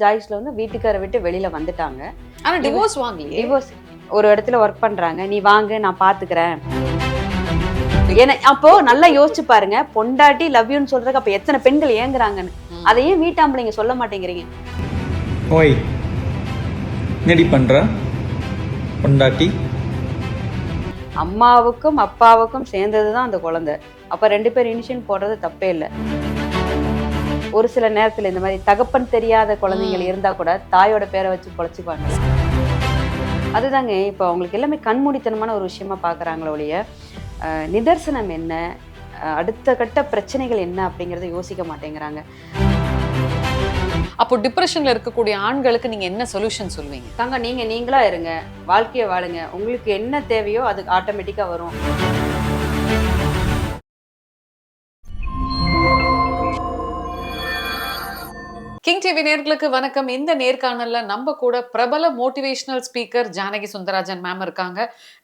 ஜாய்ஸ்ல வந்து வீட்டுக்கார விட்டு வெளியில வந்துட்டாங்க. ஆனா டிவோர்ஸ் வாங்கலையே. டிவோர்ஸ் ஒரு இடத்துல ஒர்க் பண்றாங்க. நீ வாங்க நான் பாத்துக்கிறேன். ஏன்னா அப்போ நல்லா யோசிச்சு பாருங்க, பொண்டாட்டி லவ் யூன்னு சொல்றதுக்கு அப்ப எத்தனை பெண்கள் ஏங்குறாங்கன்னு. அதையும் வீட்டாம்பளைங்க சொல்ல மாட்டேங்கிறீங்க. ஓய் என்னடி பண்ற பொண்டாட்டி? அம்மாவுக்கும் அப்பாவுக்கும் சேர்ந்ததுதான் அந்த குழந்தை. அப்ப 2 பேர் இனிஷியல் போடுறது தப்பே இல்லை. ஒரு சில நேரத்துல இந்த மாதிரி தகப்பன் தெரியாத குழந்தைகள் இருந்தா கூட தாயோட பேரை வச்சு பொழைச்சுக்குவாங்க. அதுதாங்க இப்போ அவங்களுக்கு எல்லாமே கண்மூடித்தனமான ஒரு விஷயமா பாக்குறாங்களோ ஒழிய நிதர்சனம் என்ன, அடுத்த கட்ட பிரச்சனைகள் என்ன அப்படிங்கறத யோசிக்க மாட்டேங்கிறாங்க. அப்போ டிப்ரெஷன்ல இருக்கக்கூடிய ஆண்களுக்கு நீங்க என்ன சொல்யூஷன் சொல்வீங்க? தாங்க நீங்களா இருங்க, வாழ்க்கைய வாழுங்க, உங்களுக்கு என்ன தேவையோ அது ஆட்டோமேட்டிக்கா வரும். கிங் டிவி நேயர்களுக்கு வணக்கம். இந்த நேர்காணல்ல நம்ம கூட பிரபல motivational speaker Janaki Sundararajan ma'am இருக்காங்க.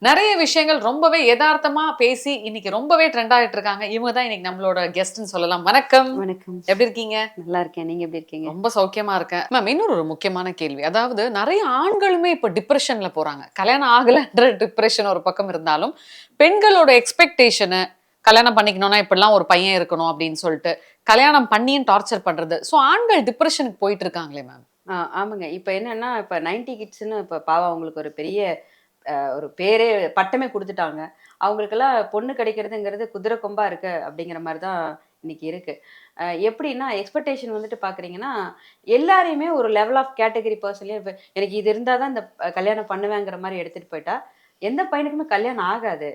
நிறைய விஷயங்கள் ரொம்பவே யதார்த்தமா பேசி இன்னைக்கு ரொம்பவே ட்ரெண்ட் ஆகிட்டு இருக்காங்க. இவங்க தான் இன்னைக்கு நம்மளோட கெஸ்ட்னு சொல்லலாம். வணக்கம். வணக்கம். எப்படி இருக்கீங்க? நல்லா இருக்கேன், நீங்க எப்படி இருக்கீங்க? ரொம்ப சௌக்கியமா இருக்கேன் மேம். இன்னொரு முக்கியமான கேள்வி, அதாவது நிறைய ஆண்களுமே இப்ப டிப்ரெஷன்ல போறாங்க. கல்யாணம் ஆகலன்ற டிப்ரெஷன் ஒரு பக்கம் இருந்தாலும் பெண்களோட எக்ஸ்பெக்டேஷனு கல்யாணம் பண்ணிக்கணும்னா இப்படிலாம் ஒரு பையன் இருக்கணும் அப்படின்னு சொல்லிட்டு கல்யாணம் பண்ணியும் டார்ச்சர் பண்றது. ஸோ ஆண்கள் டிப்ரெஷனுக்கு போயிட்டு இருக்காங்களே மேம். ஆமாங்க. இப்ப என்னன்னா இப்ப 90 கிட்ஸ்ன்னு இப்ப பாவம் அவங்களுக்கு ஒரு பெரிய ஒரு பேரே பட்டமே கொடுத்துட்டாங்க. அவங்களுக்கெல்லாம் பொண்ணு கிடைக்கிறதுங்கிறது குதிரை கொம்பா இருக்கு அப்படிங்கிற மாதிரி தான் இன்னைக்கு இருக்கு. எப்படின்னா எக்ஸ்பெக்டேஷன் வந்துட்டு பாக்குறீங்கன்னா எல்லாரையுமே ஒரு லெவல் ஆஃப் கேட்டகரி பர்சன்லயே எனக்கு இது இருந்தாதான் இந்த கல்யாணம் பண்ணுவேங்கிற மாதிரி எடுத்துட்டு போயிட்டா எந்த பையனுக்குமே கல்யாணம் ஆகாது.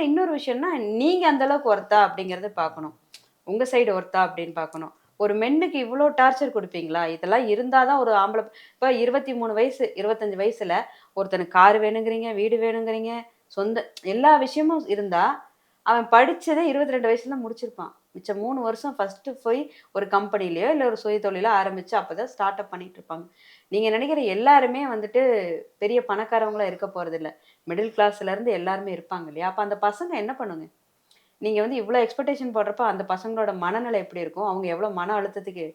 இன்னொரு விஷயம்னா நீங்க அந்த அளவுக்கு ஒர்த்தா அப்படிங்கறத பார்க்கணும். உங்க சைடு ஒர்த்தா அப்படின்னு பார்க்கணும். ஒரு மென்னுக்கு இவ்வளோ டார்ச்சர் கொடுப்பீங்களா? இதெல்லாம் இருந்தாதான் ஒரு ஆம்பளை. இப்போ 23 வயசு 25 வயசுல ஒருத்தனுக்கு கார் வேணுங்கிறீங்க, வீடு வேணுங்கிறீங்க, சொந்த எல்லா விஷயமும் இருந்தா அவன் படிச்சதே 22 வயசுல முடிச்சிருப்பான். மிச்சம் 3 வருஷம் ஃபர்ஸ்ட் போய் ஒரு கம்பெனிலயோ இல்லை ஒரு சுய தொழிலோ ஆரம்பிச்சு அப்பதான் ஸ்டார்ட் அப் பண்ணிட்டு இருப்பாங்க. நீங்க நினைக்கிற எல்லாருமே வந்துட்டு பெரிய பணக்காரவங்களா இருக்க போறது இல்லை. மிடில் கிளாஸ்ல இருந்து எல்லாருமே இருப்பாங்க இல்லையா? அப்ப அந்த பசங்க என்ன பண்ணுங்க? நீங்க வந்து இவ்வளோ எக்ஸ்பெக்டேஷன் போடுறப்ப அந்த பசங்களோட மனநிலை எப்படி இருக்கும்? அவங்க எவ்வளோ மன அழுத்தத்துக்கு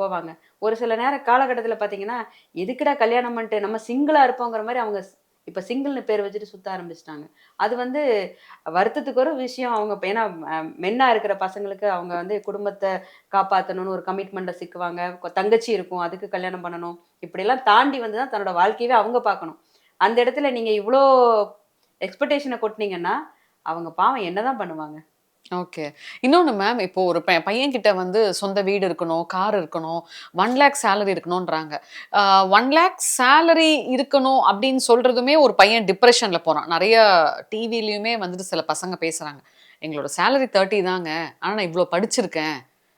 போவாங்க? ஒரு சில காலகட்டத்தில் பார்த்தீங்கன்னா, எதுக்குடா கல்யாணம் பண்ணிட்டு நம்ம சிங்கிளா இருப்போங்கிற மாதிரி அவங்க இப்ப சிங்கிள்னு பேர் வச்சுட்டு சுத்த ஆரம்பிச்சிட்டாங்க. அது வந்து வருத்தத்துக்கு ஒரு விஷயம். அவங்க ஏன்னா மென்னா இருக்கிற பசங்களுக்கு அவங்க வந்து குடும்பத்தை காப்பாற்றணும்னு ஒரு கமிட்மெண்ட்டை சிக்குவாங்க. தங்கச்சி இருக்கும், அதுக்கு கல்யாணம் பண்ணணும். இப்படியெல்லாம் தாண்டி வந்து தான் தன்னோட வாழ்க்கையவே அவங்க பார்க்கணும். அந்த இடத்துல நீங்க இவ்வளோ எக்ஸ்பெக்டேஷனை கொட்டினீங்கன்னா அவங்க பாவம் என்னதான் பண்ணுவாங்க? ஓகே. இன்னொன்னு மேம், இப்போ ஒரு பையன் கிட்ட வந்து சொந்த வீடு இருக்கணும், கார் இருக்கணும், 1 லேக் சேலரி இருக்கணும்ன்றாங்க. 1 லேக் சேலரி இருக்கணும் அப்படின்னு சொல்றதுமே ஒரு பையன் டிப்ரெஷன்ல போறான். நிறைய டிவிலையுமே வந்துட்டு சில பசங்க பேசுறாங்க, எங்களோட சேலரி 30 தாங்க, ஆனா நான் இவ்வளோ படிச்சிருக்கேன்,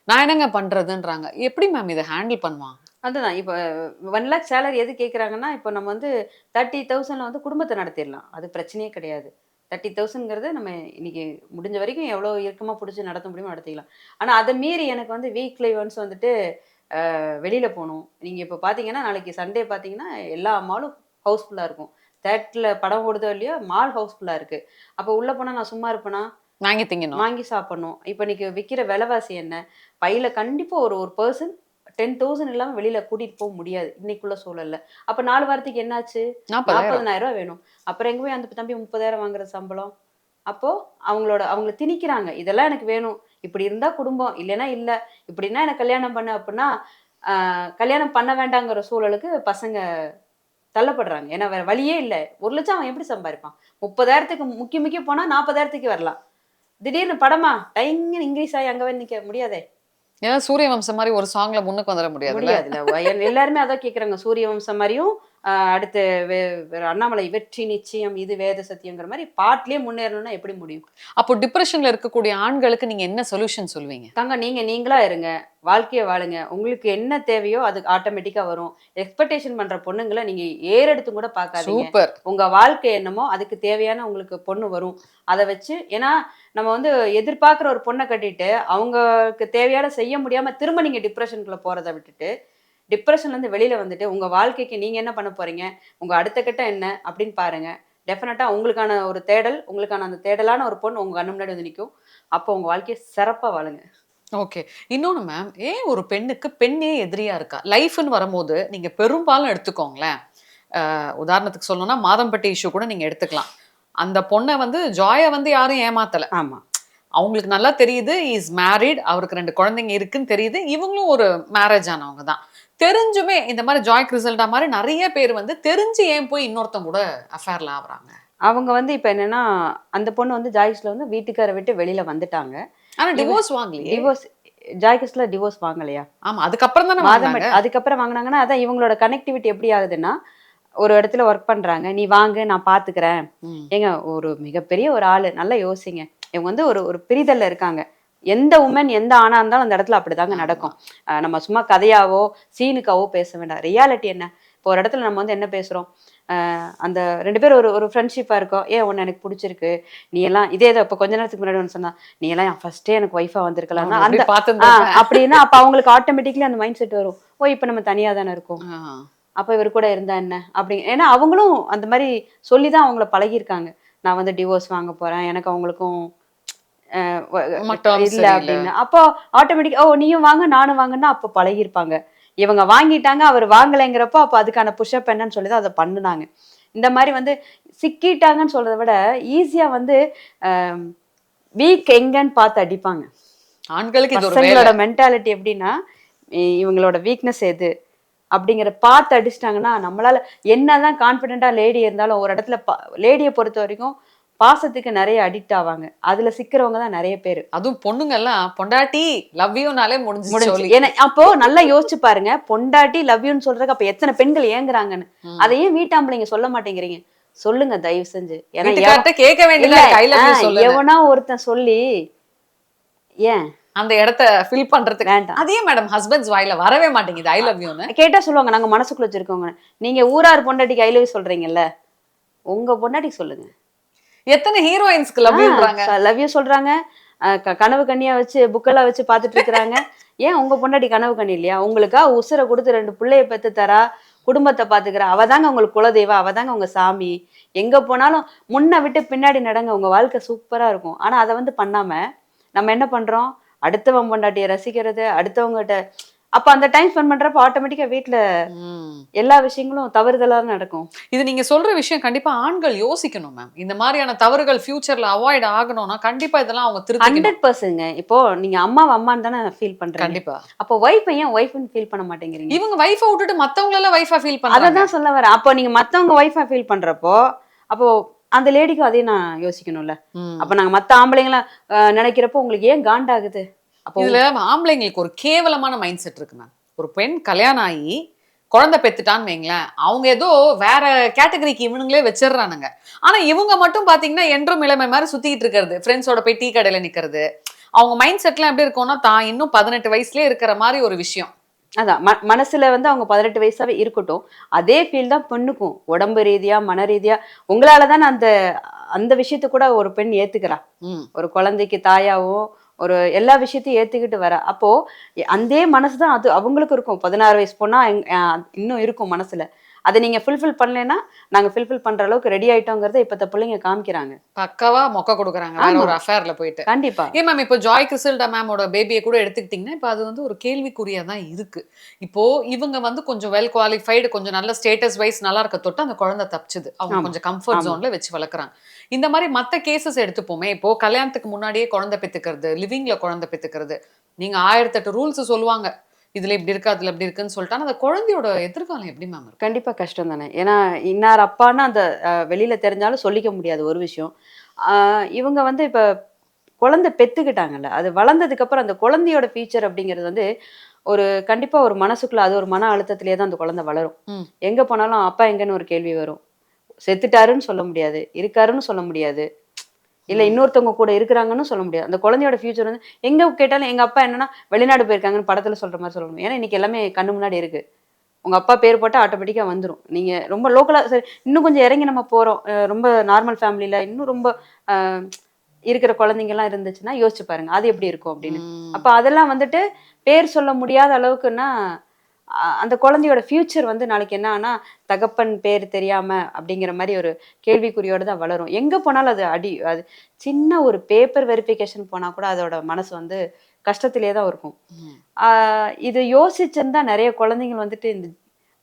நான் என்னங்க பண்றதுன்றாங்க. எப்படி மேம் இதை ஹேண்டில் பண்ணுவான்? அதுதான் இப்போ 1 லேக் சேலரி எது கேட்குறாங்கன்னா, இப்போ நம்ம வந்து 30,000ல வந்து குடும்பத்தை நடத்திடலாம். அது பிரச்சனையே கிடையாது. 30,000ங்கிறது நம்ம இன்னைக்கு முடிஞ்ச வரைக்கும் எவ்வளோ இறுக்கமா பிடிச்சி நடத்த முடியுமோ நடத்திக்கலாம். ஆனா அதை மீறி எனக்கு வந்து வீக்லி ஒன்ஸ் வந்துட்டு வெளியில போகணும். நீங்க இப்போ பார்த்தீங்கன்னா நாளைக்கு சண்டே பார்த்தீங்கன்னா எல்லா மாலும் ஹவுஸ்ஃபுல்லா இருக்கும். தேட்டர்ல படம் ஓடுதோ இல்லையோ மால் ஹவுஸ்ஃபுல்லா இருக்கு. அப்போ உள்ள போனா நான் சும்மா இருப்பேனா? வாங்கி திங்கணும். வாங்கி சாப்பிடணும். இப்போ இன்னைக்கு விற்கிற விலைவாசி என்ன? பையில கண்டிப்பா ஒரு ஒரு பர்சன் 10,000 இல்லாம வெளியில கூட்டிட்டு போக முடியாது இன்னைக்குள்ள சூழல்ல. அப்ப 4 வாரத்துக்கு என்னாச்சு? 40,000. 40,000 வேணும். அப்புறம் எங்க போய் அந்த தம்பி 30,000 வாங்குற சம்பளம்? அப்போ அவங்கள திணிக்கிறாங்க. இதெல்லாம் எனக்கு வேணும். இப்படி இருந்தா குடும்பம், இல்லைன்னா இல்ல. இப்படின்னா எனக்கு கல்யாணம் பண்ணு அப்படின்னா கல்யாணம் பண்ண வேண்டாங்கிற சூழலுக்கு பசங்க தள்ளப்படுறாங்க. ஏன்னா வேற வழியே இல்ல. 1,00,000 அவன் எப்படி சம்பாதிப்பான்? 30,000க்கு முக்கி முக்கி போனா 40,000க்கு வரலாம். திடீர்னு படமா டைங்னு இன்க்ரீஸ் ஆகி அங்க போய் நிக்க முடியாதே. ஏன்னா சூரிய வம்சம் மாதிரி ஒரு சாங்ல முன்னுக்கு வந்துட முடியாதுல்ல. எல்லாருமே அதான் கேக்குறாங்க. சூரிய வம்சம் மாதிரியும் அடுத்து அண்ணாமலை வெற்றி நிச்சயம் இது வேத சத்தியங்கிற மாதிரி பாட்டிலேயே முன்னேறணும்னா எப்படி முடியும்? அப்போ டிப்ரெஷன்ல இருக்கக்கூடிய ஆண்களுக்கு நீங்க என்ன சொல்யூஷன் சொல்வீங்க? தாங்க நீங்களா இருங்க, வாழ்க்கைய வாழுங்க, உங்களுக்கு என்ன தேவையோ அது ஆட்டோமேட்டிக்கா வரும். எக்ஸ்பெக்டேஷன் பண்ற பொண்ணுங்களை நீங்க ஏறெடுத்து கூட பார்க்காதீங்க. சூப்பர். உங்க வாழ்க்கை என்னமோ அதுக்கு தேவையான உங்களுக்கு பொண்ணு வரும். அதை வச்சு ஏன்னா நம்ம வந்து எதிர்பார்க்குற ஒரு பொண்ணை கட்டிட்டு அவங்களுக்கு தேவையான செய்ய முடியாம திரும்ப நீங்க டிப்ரெஷனுக்குள்ள போறதை விட்டுட்டு டிப்ரெஷன்ல இருந்து வெளியில வந்துட்டு உங்க வாழ்க்கைக்கு நீங்க என்ன பண்ண போறீங்க, உங்க அடுத்த கட்டம் என்ன அப்படின்னு பாருங்க. டெஃபினட்டா உங்களுக்கான ஒரு தேடல், உங்களுக்கான அந்த தேடலான ஒரு பொண்ணு உங்க கண்ணு முன்னாடி வந்து நிற்கும். அப்போ உங்க வாழ்க்கையை சிறப்பா வாழுங்க. ஓகே. இன்னொன்னு மேம், ஏன் ஒரு பெண்ணுக்கு பெண்ணே எதிரியா இருக்கா? லைஃப்ன்னு வரும்போது நீங்க பெரும்பாலும் எடுத்துக்கோங்களேன். உதாரணத்துக்கு சொல்லணும்னா மாதம்பட்டி இஷ்யூ கூட நீங்க எடுத்துக்கலாம். அந்த பொண்ண வந்து ஜாய வந்து யாரும் ஏமாத்தல. ஆமா. அவங்களுக்கு நல்லா தெரியுது இஸ் மேரிட், அவருக்கு 2 குழந்தைங்க இருக்குன்னு தெரியுது. இவங்களும் ஒரு மேரேஜ் ஆனவங்க தான். தெரிஞ்சுமே இந்த மாரி ஜாய் கிறிசல்டா மாரி நெறைய பேர் வந்து தெரிஞ்சு ஏன் போய் இன்னொருத்தவங்க கூட அஃபேர்ல ஆவுறாங்க? அவங்க வந்து இப்ப என்னன்னா, அந்த பொண்ணு வந்து ஜாய்ஸ்ல வந்து வீட்டுக்கார விட்டு வெளியில வந்துட்டாங்க. ஆனா இவ டிவோர்ஸ் வாங்கலையே. டிவோர்ஸ் ஜாய்கஸ்ல டிவோர்ஸ் வாங்கலையா? ஆமா. அதுக்கப்புறம் தானே வாங்குனாங்க. மாதம்பட்டி அதுக்கப்புறம் வாங்குனாங்கன்னா, அதான் இவங்களோட கனெக்டிவிட்டி எப்படி ஆகுதுன்னா, ஒரு இடத்துல ஒர்க் பண்றாங்க. "நீ வாங்கு, நான் பார்த்துக்கிறேன்." ம். ஏங்க ஒரு மிகப்பெரிய ஒரு ஆளு. நல்லா யோசிங்க. இவங்க வந்து ஒரு ஒரு பிரிதல்ல இருக்காங்க. எந்த உமன் எந்த ஆணா இருந்தாலும் அந்த இடத்துல அப்படிதாங்க ஆமா. நடக்கும். நம்ம சும்மா கதையாவோ, சீனுக்காவோ பேச வேண்டாம். ரியாலிட்டி என்ன? இப்போ ஒரு இடத்துல நம்ம வந்து என்ன பேசுறோம்? அந்த 2 பேரும் ஒரு ஒரு ஃப்ரெண்ட்ஷிப்பா இருக்கோம். "ஏன் உன்ன எனக்கு புடிச்சிருக்கு. நீ எல்லாம்" இதே தான் இப்ப கொஞ்ச நேரத்துக்கு முன்னாடி ஒண்ணு சொன்னா, "நீ எல்லாம் ஃபர்ஸ்ட்டே எனக்கு ஒய்ஃபா வந்திருக்கலாம்னா" அவன அந்த எப்படி பார்த்திருந்திருப்பேன். அப்படின்னா அப்ப அவங்களுக்கு ஆட்டோமேட்டிக்கலி அந்த மைண்ட் செட் வரும். ஓ! இப்ப நம்ம தனியா தானே இருக்கோம். ஆ. அப்ப இவரு கூட இருந்தா என்ன? அப்படி ஏன்னா அவங்களும் அந்த மாரி சொல்லி தான் அவங்கள பழகியிருக்காங்க. நான் வந்து டிவோர்ஸ் வாங்க போறேன். எனக்கு அவங்களுக்கும் வ டெர்ம்ஸ் இல்ல சரியில்ல. அப்படின்னு. அப்போ ஆட்டோமேட்டிக்கா ஓ! நீயும் வாங்க, நானும் வாங்கன்னா அப்ப பழகியிருப்பாங்க. இவங்க வாங்கிட்டாங்க, அவர் வாங்கலைங்கிறப்போ அப்ப அதுக்கான புஷ் அப் என்னன்னு சொல்லி தான் அத பண்ணுனாங்க. இந்த மாரி வந்து சிக்கிட்டாங்கன்னு சொல்றத விட, ஈஸியா வந்து அ வீக் எங்கன்னு பார்த்து அடிப்பாங்க. ஆண்களுக்கு இது ஒரு வேலை. பசங்களோட மென்டாலிட்டி எப்படின்னா, இவங்களோட வீக்னஸ் எது? அப்படிங்கிற பார்த்து அடிச்சிட்டாங்கன்னா, நம்மளால என்னதான் கான்ஃபிடென்ட்டா லேடி இருந்தாலும், ஒரு இடத்துல லேடிய பொறுத்தவரைக்கும் பாசத்துக்கு நெறைய அடிக்ட் ஆவாங்க. அதுல சிக்கிறவங்க தான் நெறைய பேரு. அதுவும் பொண்ணுங்க எல்லாம் பொண்டாட்டி லவ் யூனாலே முடிஞ்சுச்சு முடிஞ்சுச்சு. சொல்லி. ஏன்னா அப்போ நல்லா யோசிச்சு பாருங்க. பொண்டாட்டி லவ் யூன்னு சொல்றதுக்கு அப்ப எத்தன பெண்கள் ஏங்குறாங்கன்னு. ம். அத ஏன் வீட்டாம்பளைங்க சொல்ல மாட்டேங்கிறீங்க? சொல்லுங்க தயவு செஞ்சு. ஏன்னா வீட்டுக்கார்ட்ட கேட்க இல்ல வேண்டியதா இருக்கு. ஐ லவ் யூ சொல்லுன்னு. எவனா ஒருத்தன் சொல்லி ஏன் அந்த இடத்த ஃபில் பண்றதுக்கு. வேண்டாம். அதே மேடம் ஹஸ்பண்ட்ஸ் வாயில வரவே மாட்டேங்குது ஐ லவ் யூன்னு. கேட்டா சொல்லுவாங்க. நாங்க மனசுக்குள்ள வச்சிருக்கோங்க. நீங்க ஊரார் பொண்டாட்டிக்கு ஐ லவ் யூ சொல்றீங்கல்ல. உங்க பொண்டாட்டிக்கு சொல்லுங்க. எத்தனை ஹீரோயின்ஸ்க்கு லவ் யூன்றாங்க. லவ் யூ சொல்றாங்க. கனவு கண்ணியா வச்சு புக்கெல்லாம் வச்சு பார்த்துட்டு இருக்கிறாங்க. ஏன் உங்க பொண்டாட்டி கனவு கண்ணி இல்லையா? உங்களுக்கா உசுர குடுத்து 2 புள்ளைய பெத்து தரா, குடும்பத்த பாத்துக்கிறா. அவ தாங்க உங்களுக்கு குலதெய்வம். அவ தாங்க உங்க சாமி. எங்க போனாலும் முன்ன விட்டு பின்னாடி நடங்க. உங்க வாழ்க்கை சூப்பரா இருக்கும். ஆனா அத வந்து பண்ணாம, நம்ம என்ன பண்றோம்? அடுத்தவன் பொண்டாட்டிய ரசிக்கிறது, அடுத்தவங்ககிட்ட அப்ப அந்த டைம் ஸ்பெண்ட் பண்றப்ப ஆட்டோமேட்டிக்கா வீட்ல ம். எல்லா விஷயங்களும் தவறுதலா நடக்கும். இது நீங்க சொல்ற விஷயம் கண்டிப்பா ஆண்கள் யோசிக்கணும் மேம். இந்த மாதிரியான தவறுகள் ஃபியூச்சர்ல அவாய்ட் ஆகணும்னா கண்டிப்பா இதெல்லாம் அவங்க திருத்திக்கணும். 100%ங்க. இப்போ நீங்க அம்மாவ அம்மான்னு தானே ஃபீல் பண்றீங்க. கண்டிப்பா. அப்போ ஒய்ஃப ஏன் ஒய்ஃப்ன்னு ஃபீல் பண்ண மாட்டேங்கிறீங்க? இவங்க வைஃப விட்டுட்டு மத்தவங்கள எல்லாம் வைஃபா ஃபீல் பண்றாங்க. அததான் சொல்ல வரேன். அப்போ நீங்க மத்தவங்க ஒய்ஃபா ஃபீல் பண்றப்போ, அப்போ அந்த லேடிக்கும் அதையும் நான் யோசிக்கணும்ல. ம். அப்ப நாங்க மத்த ஆம்பளைங்கள நினைக்கிறப்போ உங்களுக்கு ஏன் காண்டாகுது? அப்போ இதுல ஆம்பளைங்களுக்கு ஒரு கேவலமான மைண்ட் செட் இருக்கு மேம். ஒரு பெண் கல்யாணம் ஆகி குழந்தை பெத்துட்டான்னு வைங்களேன், அவங்க ஏதோ வேற கேட்டகரிக்கு இவனுங்களே வச்சிடுறானுங்க. ஆனா இவங்க மட்டும் பாத்தீங்கன்னா என்றும் இளமை மாதிரி சுத்திட்டு இருக்கிறது, ஃப்ரெண்ட்ஸோட போய் டீ கடையில நிக்கிறது. அவங்க மைண்ட் செட்லாம் எப்படி இருக்கும்னா தான் இன்னும் 18 வயசுலயே இருக்கிற மாதிரி ஒரு விஷயம். அதான் மனசுல வந்து அவங்க 18 வயசாவே இருக்கட்டும். அதே ஃபீல் தான் பெண்ணுக்கும். உடம்பு ரீதியா, மன ரீதியா உங்களால தானே அந்த அந்த விஷயத்த கூட ஒரு பெண் ஏத்துக்கிறா. ம். ஒரு குழந்தைக்கு தாயாவும் ஒரு எல்லா விஷயத்தையும் ஏத்துக்கிட்டு வரா. அப்போ அந்தே மனசு தான் அது அவங்களுக்கும் இருக்கும். 16 வயசு பொண்ணா இன்னும் இருக்கும் மனசுல. அத நீங்க ஃபுல்ஃபில் பண்ணலைன்னா, நாங்க ஃபுல்ஃபில் பண்ற அளவுக்கு ரெடி ஆயிட்டோங்கிறத இப்பத்த பிள்ளைங்க காமிக்கிறாங்க. பக்காவா மொக்க கொடுக்குறாங்க வேற ஆமா. ஒரு அஃபேர்ல போயிட்டு. கண்டிப்பா. ஏன் மேம் இப்போ ஜாய் கிறிசல்டா மேமோட பேபியை கூட எடுத்துக்கிட்டிங்கன்னா இப்போ அது வந்து ஒரு கேள்விக்குறியா தான் இருக்கு. இப்போ இவங்க வந்து கொஞ்சம் வெல் குவாலிஃபைடு, கொஞ்சம் நல்ல ஸ்டேட்டஸ் வைஸ் நல்லா இருக்க தொட்டு அந்த குழந்தை தப்பிச்சுது. அவங்க ஆமா. கொஞ்சம் கம்ஃபர்ட் ஆமா. ஜோன்ல வச்சு வளர்க்குறாங்க. இந்த மாதிரி மத்த கேசஸ் எடுத்துப்போமே, இப்போ கல்யாணத்துக்கு முன்னாடியே குழந்தை பெத்துக்கிறது, லிவிங்ல குழந்தை பெத்துக்கிறது, நீங்க 1008 ரூல்ஸ் சொல்லுவாங்க. இதுல இப்படி இருக்கு, அதுல இப்படி இருக்குன்னு சொல்லிட்டு அந்த குழந்தையோட எதிர்காலம் எப்படி மேம் இருக்கும்? கண்டிப்பா கஷ்டம் தானே. ஏன்னா, இன்னார் அப்பான்னு அந்த வெளியில தெரிஞ்சாலும் சொல்லிக்க முடியாது ஒரு விஷயம். அ இவங்க வந்து இப்ப குழந்தை பெத்துக்கிட்டாங்கல்ல, அது வளர்ந்ததுக்கு அப்புறம் அந்த குழந்தையோட ஃபியூச்சர் அப்படிங்கிறது வந்து, ஒரு கண்டிப்பா ஒரு மனசுக்குள்ள அது ஒரு மன அழுத்தத்திலேயே தான் அந்த குழந்தை வளரும். ம். எங்க போனாலும் அப்பா எங்கன்னு ஒரு கேள்வி வரும். செத்துட்டாருன்னு சொல்ல முடியாது. இருக்காருன்னு சொல்ல முடியாது. இல்ல ம். இன்னொருத்தவங்க கூட இருக்கிறாங்கன்னு சொல்ல முடியாது. அந்த குழந்தையோட ஃபியூச்சர் வந்து எங்க கேட்டாலும் எங்க அப்பா என்னன்னா, வெளிநாடு போயிருக்காங்கன்னு படத்துல சொல்ற மாரி சொல்ல முடியும். ஏன்னா இன்னைக்கு எல்லாமே கண்ணு முன்னாடி இருக்கு. உங்க அப்பா பேர் போட்டா ஆட்டோமேட்டிக்கா வந்துரும். நீங்க ரொம்ப லோக்கலா சரி இன்னும் கொஞ்சம் இறங்கி நம்ம போறோம். ரொம்ப நார்மல் ஃபேமிலில இன்னும் ரொம்ப அ இருக்கிற குழந்தைங்கலாம் இருந்துச்சுன்னா, யோசிச்சு பாருங்க. அது எப்படி இருக்கும் அப்படின்னு. ம். அப்ப அதெல்லாம் வந்துட்டு பேர் சொல்ல முடியாத அளவுக்குன்னா, அந்த குழந்தையோட ஃபியூச்சர் வந்து நாளைக்கு என்ன ஆனா, தகப்பன் பேர் தெரியாம அப்படிங்கிற மாரி ஒரு கேள்விக்குறியோட தான் வளரும். எங்க போனாலும் அது அது சின்ன ஒரு பேப்பர் வெரிஃபிகேஷன் போனா கூட அதோட மனசு வந்து கஷ்டத்திலே தான் இருக்கும். ம். இது யோசிச்சிருந்தா நிறைய குழந்தைங்க வந்துட்டு இந்த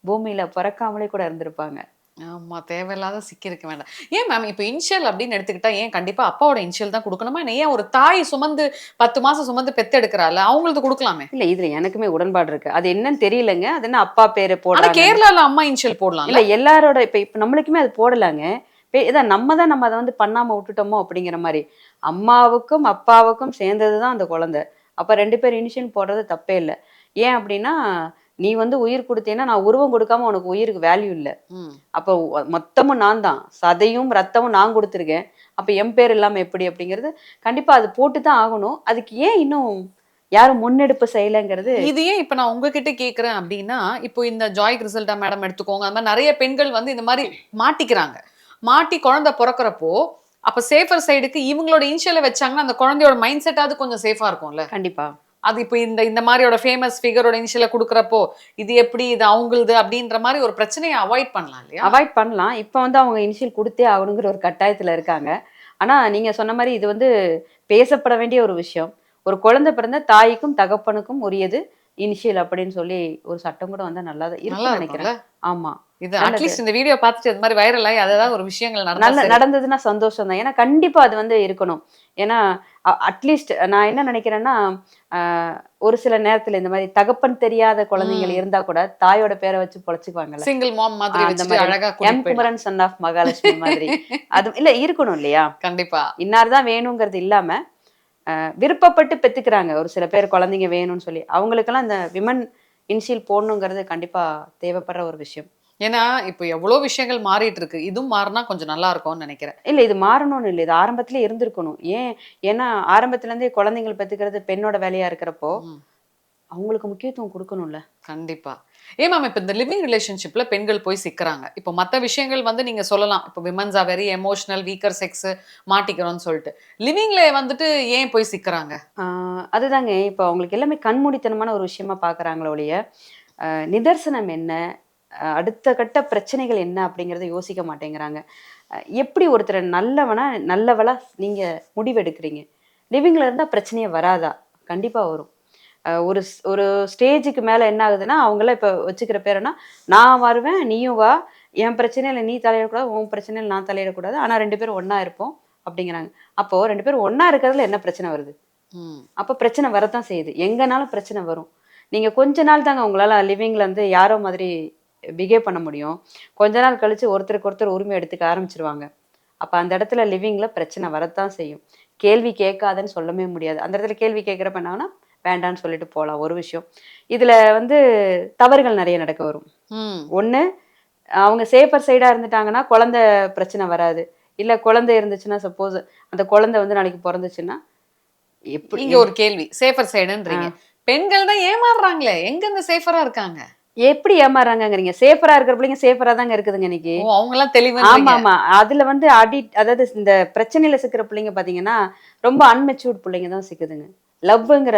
பூமியில பிறக்காமலே கூட இருந்திருப்பாங்க. ஆமா. தேவையில்லாத சிக்கியிருக்க வேண்டாம். ஏன் மேம் இப்ப இனிஷியல் அப்படின்னு எடுத்துக்கிட்டா, ஏன் கண்டிப்பா அப்பாவோட இனிஷியல் தான் குடுக்கணுமா? என்ன ஏன் ஒரு தாய் சுமந்து 10 மாசம் சுமந்து பெத்தெடுக்குறாள்ல, அவங்களது குடுக்கலாமே? இல்ல இதுல எனக்குமே உடன்பாடு இருக்கு. அது என்னன்னு தெரியலங்க. அது என்ன அப்பா பேரு ஆனா போடுறாங்க. கேரளால அம்மா இனிஷியல் போடலாம்ல? இல்ல எல்லாரோட இப்ப நம்மளுக்குமே அது போடலாங்க. இதான் நம்ம அத வந்து பண்ணாம விட்டுட்டோமோ அப்படிங்கிற மாரி. அம்மாவுக்கும், அப்பாவுக்கும் சேர்ந்தது தான் அந்த குழந்தை. அப்ப 2 பேர் இனிஷியல் போடுறது தப்பே இல்ல. ஏன் அப்படின்னா, நீ வந்து உயிர் குடுத்தேன்னா, நான் உருவம் குடுக்காம உனக்கு உயிருக்கு வேல்யூ இல்ல. ம். அப்போ மொத்தமும் நான் தான். சதையும், ரத்தமும் நான் குடுத்துருக்கேன். அப்ப என் பேர் இல்லாம எப்படி அப்படிங்கிறது, கண்டிப்பா அது போட்டு தான் ஆகணும். அதுக்கு ஏன் இன்னும் யாரும் முன்னெடுப்பு செய்யலங்கிறது இது ஏன் இப்ப நான் உங்ககிட்ட கேட்கிறேன் அப்படின்னா, இப்போ இந்த ஜாய் கிறிசல்டா மேடம் எடுத்துக்கோங்க. அந்த மாரி நெறைய பெண்கள் வந்து இந்த மாரி மாட்டிக்கிறாங்க. மாட்டி குழந்தை பொறக்கறப்போ, அப்ப சேஃபர் சைடுக்கு இவங்களோட இனிஷியல வச்சாங்கன்னா, அந்த குழந்தையோட மைண்ட் செட்டாவது கொஞ்சம் சேஃபா இருக்கும்ல. கண்டிப்பா. அது இப்ப இந்த இந்த மாரியோட ஃபேமஸ் ஃபிகரோட இனிஷியல குடுக்குறப்போ, இது எப்படி? இது அவங்களுது அப்படின்ற மாரி ஒரு பிரச்சனைய அவாய்ட் பண்ணலாம் இல்லையா? அவாய்ட் பண்ணலாம். இப்ப வந்து அவங்க இனிஷியல் குடுத்தே ஆகணுங்கிற ஒரு கட்டாயத்துல இருக்காங்க. ஆனா, நீங்க சொன்ன மாரி இது வந்து பேசப்பட வேண்டிய ஒரு விஷயம். ஒரு குழந்தை பிறந்தா தாய்க்கும், தகப்பனுக்கும் உரியது இனிஷியல் அப்படின்னு சொல்லி ஒரு சட்டம் கூட வந்தா நல்லா தான் நல்லா இருக்கும்னு இருக்கும்ல. நெனைக்கிறேன். ஆமா. இது நல்லது. அட்லீஸ்ட் இந்த வீடியோ பார்த்துட்டு இது மாரி வைரல் ஆயி அது ஏதாவது ஒரு விஷயங்கள் நடந்தா சரி. நடந்ததுன்னா சந்தோஷம் தான். ஏன்னா கண்டிப்பா அது வந்து இருக்கணும். ஏன்னா அட்லீஸ்ட் நான் என்ன நெனைக்கிறேன்னா, அ ஒரு சில நேரத்துல இந்த மாரி தகப்பன் தெரியாத குழந்தைகள் ம். இருந்தா கூட தாயோட பேர வச்சு பொழச்சுக்குவாங்கல்ல. சிங்கிள் மாம் மாதிரி அந்த வச்சுட்டு மாரி அழகா எம் கூட்டிட்டு போயிடலாம். குமரன் சன் ஆஃப் மகாலட்சுமி மாதிரி. அது இல்ல இருக்கணும் இல்லையா? கண்டிப்பா. இன்னார் தான் வேணுங்கிறது இல்லாம, விருப்பப்பட்டு பெத்துக்கிறாங்க. ஒரு சில பேர் குழந்தைங்க வேணும்னு சொல்லி. அவங்களுக்கெல்லாம் இந்த விமன் இனிஷியல் போடணுங்கிறது கண்டிப்பா தேவைப்படுற ஒரு விஷயம். ஏன்னா, இப்ப எவ்வளோ விஷயங்கள் மாறிட்டு இருக்கு. இதுவும் மாறுனா கொஞ்சம் நல்லா இருக்கும்னு நெனைக்கிறேன். இல்ல இது மாறணும்னு இல்ல. இது ஆரம்பத்திலே இருந்திருக்கணும். ஏன்னா ஆரம்பத்துல இருந்தே குழந்தைங்கள பெத்துக்கிறது பெண்ணோட வேலையா இருக்கிறப்போ, ம். அவங்களுக்கு முக்கியத்துவம் குடுக்கணும்ல. கண்டிப்பா. ஏன் மேம் இப்ப இந்த லிவிங் ரிலேஷன்ஷிப்ல பெண்கள் போய் சிக்குறாங்க. இப்ப மத்த விஷயங்கள் வந்து நீங்க சொல்லலாம். இப்ப womens are very emotional, weaker sex மாட்டிக்கிறோம்னு சொல்லிட்டு. லிவிங்ல வந்துட்டு ஏன் போய் சிக்குறாங்க? ஆ அதுதாங்க இப்ப அவங்களுக்கு எல்லாமே கண்மூடித்தனமான ஒரு விஷயமா பார்க்குறாங்களே ஒழிய, நிதர்சனம் என்ன? அடுத்த கட்ட பிரச்சனைகள் என்ன? அப்படிங்கிறத யோசிக்க மாட்டேங்கிறாங்க. எப்படி ஒருத்தர நல்லவளா நீங்க முடிவெடுக்கிறீங்க? லிவிங்ல இருந்தா பிரச்சனையே வராதா? கண்டிப்பா வரும். ஒரு ஸ்டேஜுக்கு மேல என்ன ஆகுதுன்னா, அவங்கலாம் இப்ப வச்சுக்கிற பேர் என்ன, நான் வருவேன், நீயும் வா. என் பிரச்சனையில நீ தலையிடக்கூடாது, உன் பிரச்சனையில நான் தலையிடக்கூடாது. ஆனா 2 பேரும் ஒண்ணா இருப்போம் அப்படிங்கிறாங்க. அப்போ 2 பேரும் ஒண்ணா இருக்கிறதுல என்ன பிரச்சனை வருது? ம். அப்ப பிரச்சனை வரத்தான் செய்யுது. எங்கனாலும் பிரச்சனை வரும். நீங்க கொஞ்ச நாள் தாங்க உங்களால லிவிங்ல வந்து யாரோ மாதிரி பிஹேவ் பண்ண முடியும். கொஞ்ச நாள் கழிச்சு ஒருத்தருக்கு ஒருத்தர் உரிமை எடுத்துக்க ஆரம்பிச்சுருவாங்க. அப்ப அந்த இடத்துல லிவிங்ல பிரச்சனை வரத்தான் செய்யும். கேள்வி கேட்காதன்னு சொல்லவே முடியாது. அந்த இடத்துல கேள்வி கேட்கிறப்ப என்னாகும்னா, வேண்டான்னு சொல்லிட்டு போலாம் ஒரு விஷயம். இதுல வந்து தவறுகள் நெறைய நடக்க வரும். ம். ஒண்ணு அவங்க சேஃபர் சைடா இருந்துட்டாங்கன்னா, குழந்தை பிரச்சனை வராது. இல்ல குழந்தை இருந்துச்சுன்னா, சப்போஸ் அந்த குழந்தை வந்து நாளைக்கு பொறந்துச்சுன்னா, எப்படி இங்க ஒரு கேள்வி. சேஃபர் ஆ. சைடுன்றீங்க. பெண்கள் தான் ஏமாறுறாங்களே! எங்க இந்த சேஃபரா இருக்காங்க? எப்படி ஏமாறுறாங்கங்கிறீங்க? சேஃபரா இருக்கிற பிள்ளைங்க சேஃபரா தாங்க இருக்குதுங்க இன்னைக்கு. ஓ! அவங்கலாம் தெளிவுன்றீங்க. ஆமாமா. அதுல வந்து அதாவது இந்த பிரச்சனையில சிக்குற பிள்ளைங்க பார்த்தீங்கன்னா, ரொம்ப அன்மெச்சூர்ட் பிள்ளைங்க தான் சிக்குதுங்க. லவ்வுங்கிற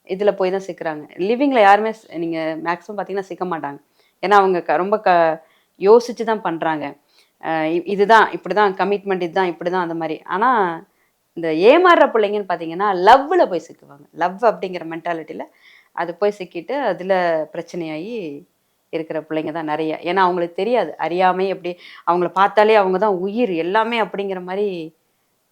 இதுல போய் தான் சிக்குறாங்க. லிவிங்ல யாருமே நீங்க மேக்ஸிமம் பார்த்தீங்கன்னா சிக்க மாட்டாங்க. ஏன்னா அவங்க ரொம்ப யோசிச்சு தான் பண்றாங்க. இதுதான் இப்படிதான் கமிட்மெண்ட் இதுதான் இப்படிதான் அந்த மாரி. ஆனா இந்த ஏமாறுற பிள்ளைங்கன்னு பார்த்தீங்கன்னா, லவ்வுல போய் சிக்குவாங்க. லவ் அப்படிங்கிற மென்டாலிட்டில அது போய் சிக்கிட்டு, அதுல பிரச்சனையாயி இருக்கிற பிள்ளைங்க தான் நெறைய. ஏன்னா அவங்களுக்கு தெரியாது. அறியாமை அப்படி அவங்கள பார்த்தாலே அவங்க தான் உயிர் எல்லாமே அப்படிங்கிற மாரி